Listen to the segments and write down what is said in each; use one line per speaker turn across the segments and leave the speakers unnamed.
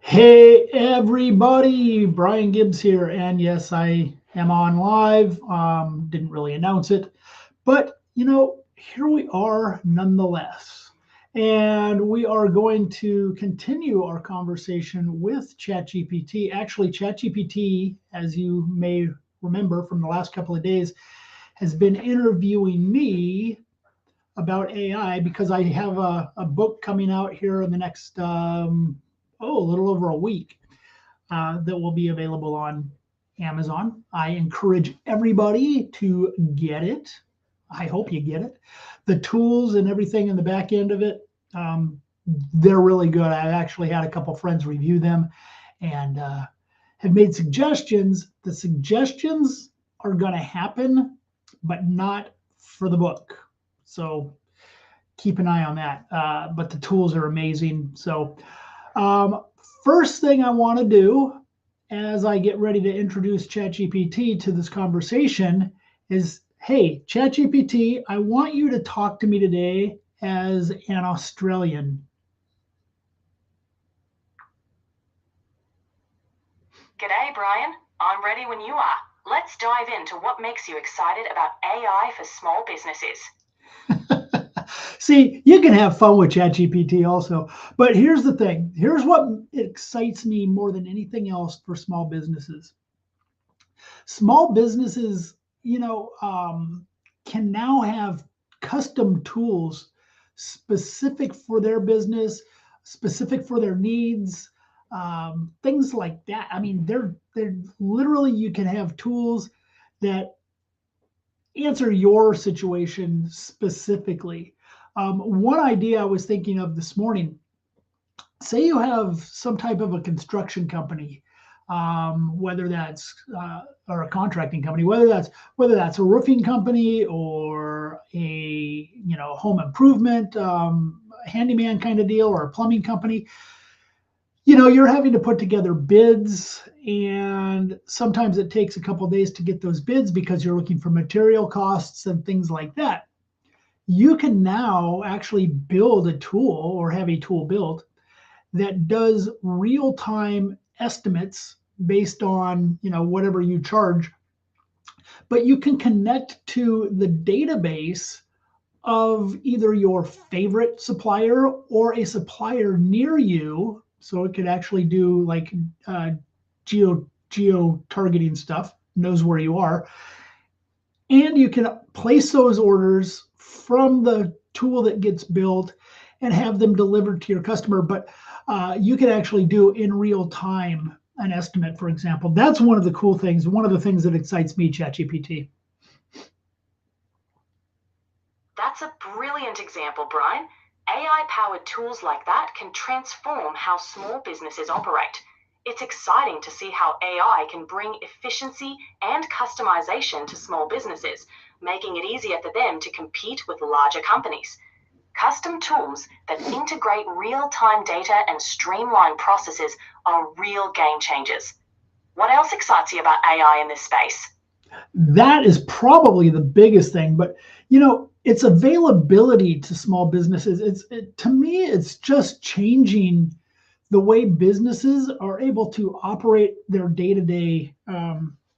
Hey everybody, Brian Gibbs here, and yes, I am on live. Didn't really announce it, but here we are nonetheless. And we are going to continue our conversation with ChatGPT. Actually, ChatGPT, as you may remember from the last couple of days, has been interviewing me about AI because I have a book coming out here in the next, a little over a week that will be available on Amazon. I encourage everybody to get it. I hope you get it. The tools and everything in the back end of it, they're really good. I actually had a couple friends review them and have made suggestions. The suggestions are going to happen, but not for the book. So keep an eye on that. But the tools are amazing. So first thing I want to do as I get ready to introduce ChatGPT to this conversation is, hey, ChatGPT, I want you to talk to me today as an Australian.
G'day, Brian. I'm ready when you are. Let's dive into what makes you excited about AI for small businesses.
See, you can have fun with ChatGPT also, but here's the thing. Here's what excites me more than anything else for small businesses. Small businesses, can now have custom tools specific for their business, specific for their needs, things like that. I mean, they're literally, you can have tools that answer your situation specifically. One idea I was thinking of this morning, say you have some type of a construction company, whether that's or a contracting company, whether that's a roofing company or a home improvement handyman kind of deal, or a plumbing company. You're having to put together bids, and sometimes it takes a couple of days to get those bids because you're looking for material costs and things like that. You can now actually build a tool or have a tool built that does real-time estimates based on whatever you charge, but you can connect to the database of either your favorite supplier or a supplier near you, so it could actually do like geo targeting stuff, knows where you are, and you can place those orders from the tool that gets built and have them delivered to your customer. But you can actually do in real time an estimate, for example. That's one of the cool things, one of the things that excites me, ChatGPT.
That's a brilliant example, Brian. AI-powered tools like that can transform how small businesses operate. It's exciting to see how AI can bring efficiency and customization to small businesses, making it easier for them to compete with larger companies. Custom tools that integrate real-time data and streamline processes are real game changers. What else excites you about AI in this space?
That is probably the biggest thing, but its availability to small businesses, to me, it's just changing the way businesses are able to operate their day-to-day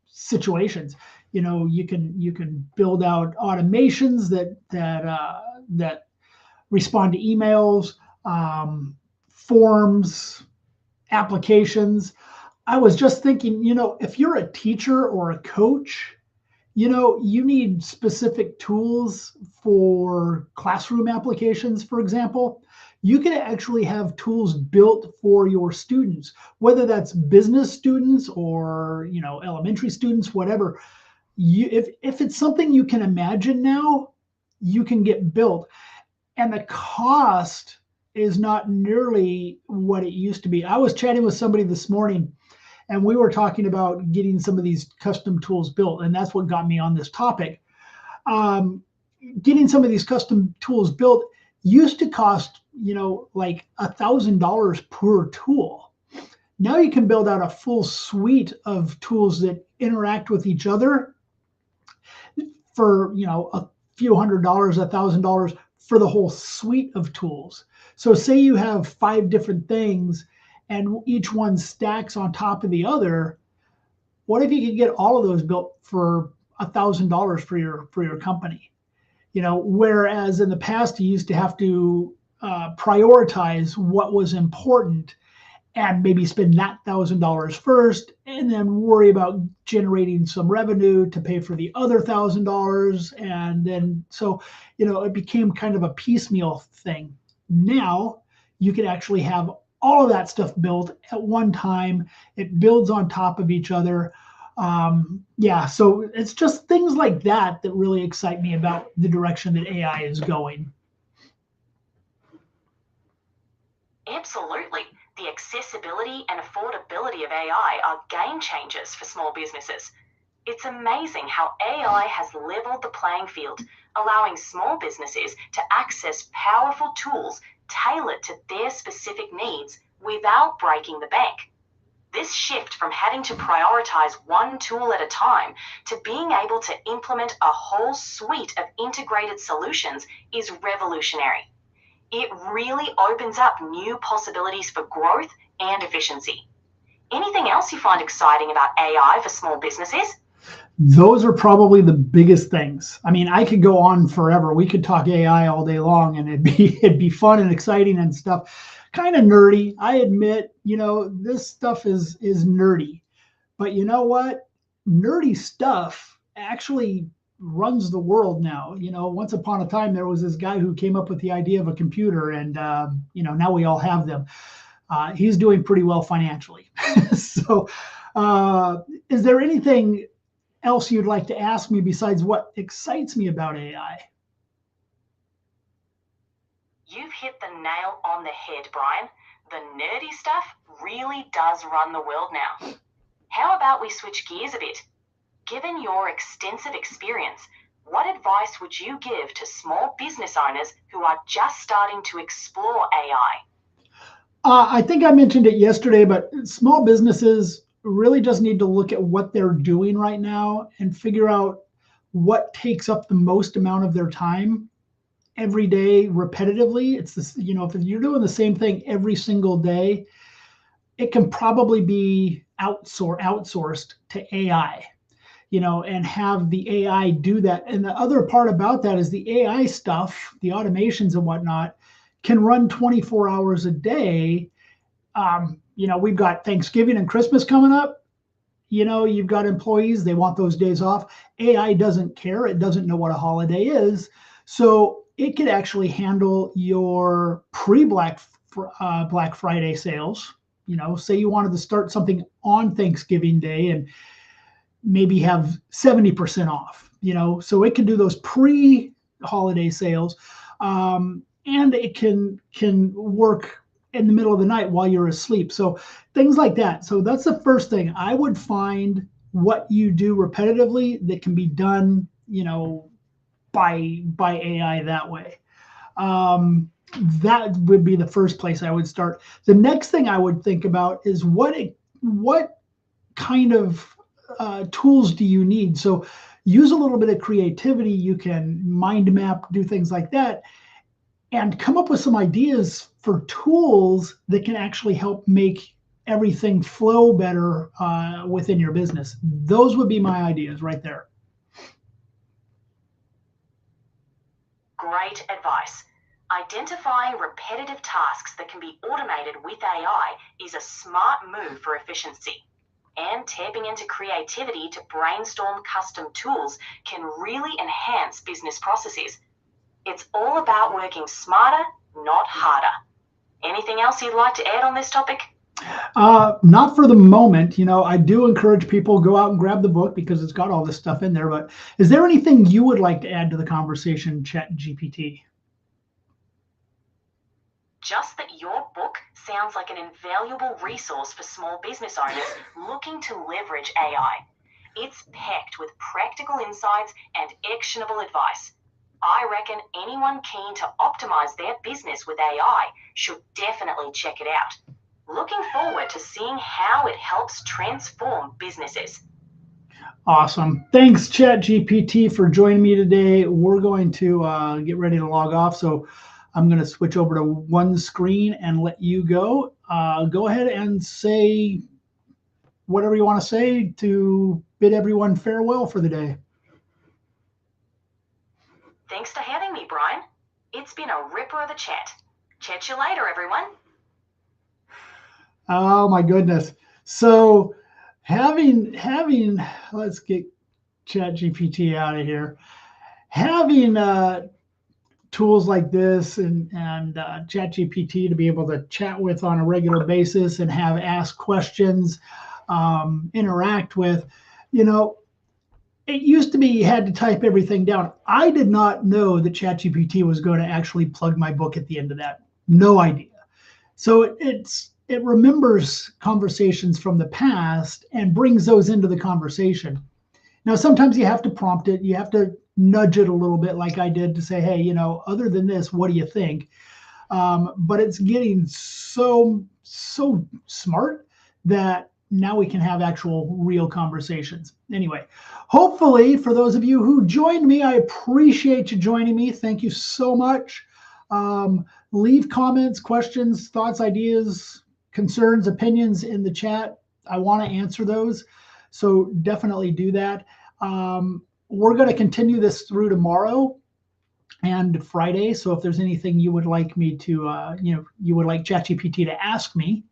situations. You can build out automations that respond to emails, forms, applications. I was just thinking, if you're a teacher or a coach, you need specific tools for classroom applications, for example. You can actually have tools built for your students, whether that's business students or elementary students, whatever. If it's something you can imagine now, you can get built, and the cost is not nearly what it used to be. I was chatting with somebody this morning, and we were talking about getting some of these custom tools built, and that's what got me on this topic. Getting some of these custom tools built used to cost, like $1,000 per tool. Now you can build out a full suite of tools that interact with each other for, a few $100s, $1,000 for the whole suite of tools. So say you have 5 different things and each one stacks on top of the other. What if you could get all of those built for $1,000 for your company? Whereas in the past you used to have to prioritize what was important and maybe spend that $1,000 first and then worry about generating some revenue to pay for the other $1,000. And then, so, it became kind of a piecemeal thing. Now you can actually have all of that stuff built at one time. It builds on top of each other. Yeah, so it's just things like that that really excite me about the direction that AI is going.
Absolutely. The accessibility and affordability of AI are game changers for small businesses. It's amazing how AI has leveled the playing field, allowing small businesses to access powerful tools tailored to their specific needs without breaking the bank. This shift from having to prioritize one tool at a time to being able to implement a whole suite of integrated solutions is revolutionary. It really opens up new possibilities for growth and efficiency. Anything else you find exciting about AI for small businesses?
Those are probably the biggest things. I mean, I could go on forever. We could talk AI all day long, and it'd be fun and exciting and stuff. Kind of nerdy, I admit. This stuff is nerdy, but you know what? Nerdy stuff actually runs the world now. Once upon a time there was this guy who came up with the idea of a computer, and now we all have them. He's doing pretty well financially. So, is there anything else you'd like to ask me besides what excites me about AI?
You've hit the nail on the head, Brian. The nerdy stuff really does run the world now. How about we switch gears a bit? Given your extensive experience, what advice would you give to small business owners who are just starting to explore AI?
I think I mentioned it yesterday, but small businesses really just need to look at what they're doing right now and figure out what takes up the most amount of their time every day repetitively. It's this, if you're doing the same thing every single day, it can probably be outsourced to AI, and have the AI do that. And the other part about that is the AI stuff, the automations and whatnot, can run 24 hours a day. We've got Thanksgiving and Christmas coming up. You've got employees, they want those days off. AI doesn't care. It doesn't know what a holiday is. So it could actually handle your pre-Black Black Friday sales. Say you wanted to start something on Thanksgiving Day and maybe have 70% off, so it can do those pre-holiday sales. And it can work in the middle of the night while you're asleep. So things like that. So that's the first thing. I would find what you do repetitively that can be done, by AI that way. That would be the first place I would start. The next thing I would think about is what kind of tools do you need? So use a little bit of creativity. You can mind map, do things like that, and come up with some ideas for tools that can actually help make everything flow better within your business. Those would be my ideas right there.
Great advice. Identifying repetitive tasks that can be automated with AI is a smart move for efficiency. And tapping into creativity to brainstorm custom tools can really enhance business processes. It's all about working smarter, not harder. Anything else you'd like to add on this topic?
Not for the moment. I do encourage people to go out and grab the book because it's got all this stuff in there. But is there anything you would like to add to the conversation, ChatGPT?
Just that your book sounds like an invaluable resource for small business owners looking to leverage AI. It's packed with practical insights and actionable advice. I reckon anyone keen to optimize their business with AI should definitely check it out. Looking forward to seeing how it helps transform businesses.
Awesome. Thanks, ChatGPT, for joining me today. We're going to get ready to log off. So I'm going to switch over to one screen and let you go. Go ahead and say whatever you want to say to bid everyone farewell for the day.
Thanks for having me, Brian. It's been a ripper of a chat. Chat you later, everyone.
Oh my goodness. So having let's get ChatGPT out of here. Having tools like this and ChatGPT to be able to chat with on a regular basis and have ask questions, interact with, you know, it used to be you had to type everything down. I did not know that ChatGPT was going to actually plug my book at the end of that. No idea. So it remembers conversations from the past and brings those into the conversation. Now, sometimes you have to prompt it. You have to nudge it a little bit, like I did, to say, hey, other than this, what do you think? But it's getting so smart that now we can have actual real conversations. Anyway, hopefully for those of you who joined me, I appreciate you joining me. Thank you so much. Leave comments, questions, thoughts, ideas, concerns, opinions in the chat. I want to answer those. So definitely do that. We're going to continue this through tomorrow and Friday. So if there's anything you would like me to, you would like ChatGPT to ask me,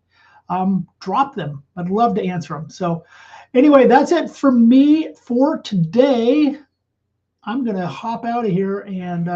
drop them. I'd love to answer them. So anyway, that's it for me for today. I'm going to hop out of here and